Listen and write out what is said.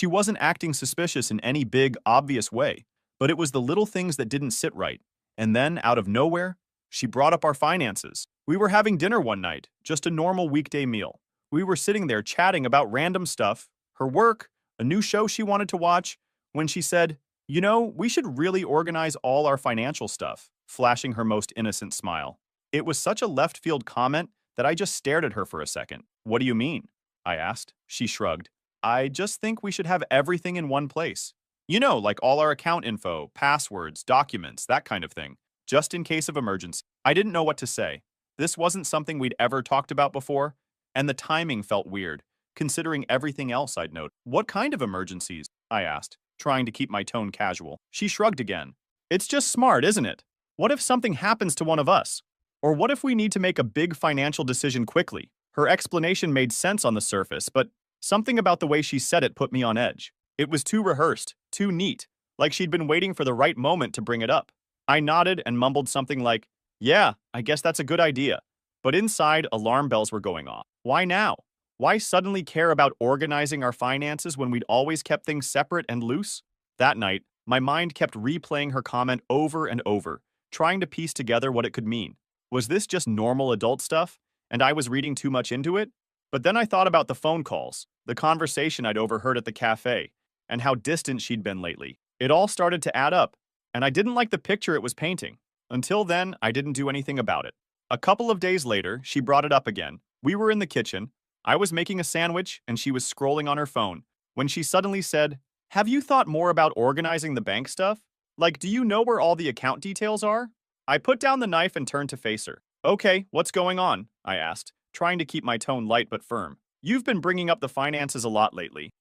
She wasn't acting suspicious in any big, obvious way, but it was the little things that didn't sit right. And then, out of nowhere, she brought up our finances. We were having dinner one night, just a normal weekday meal. We were sitting there chatting about random stuff, her work, a new show she wanted to watch, when she said, "You know, we should really organize all our financial stuff," flashing her most innocent smile. It was such a left field comment that I just stared at her for a second. "What do you mean?" I asked. She shrugged. "I just think we should have everything in one place. You know, like all our account info, passwords, documents, that kind of thing, just in case of emergency." I didn't know what to say. This wasn't something we'd ever talked about before, and the timing felt weird, considering everything else I'd noted. "What kind of emergencies?" I asked, trying to keep my tone casual. She shrugged again. "It's just smart, isn't it? What if something happens to one of us? Or what if we need to make a big financial decision quickly?" Her explanation made sense on the surface, but something about the way she said it put me on edge. It was too rehearsed, too neat, like she'd been waiting for the right moment to bring it up. I nodded and mumbled something like, "Yeah, I guess that's a good idea." But inside, alarm bells were going off. Why now? Why suddenly care about organizing our finances when we'd always kept things separate and loose? That night, my mind kept replaying her comment over and over, trying to piece together what it could mean. Was this just normal adult stuff, and I was reading too much into it? But then I thought about the phone calls, the conversation I'd overheard at the cafe, and how distant she'd been lately. It all started to add up, and I didn't like the picture it was painting. Until then, I didn't do anything about it. A couple of days later, she brought it up again. We were in the kitchen. I was making a sandwich, and she was scrolling on her phone, when she suddenly said, "Have you thought more about organizing the bank stuff? Like, do you know where all the account details are?" I put down the knife and turned to face her. "Okay, what's going on?" I asked, trying to keep my tone light but firm. "You've been bringing up the finances a lot lately.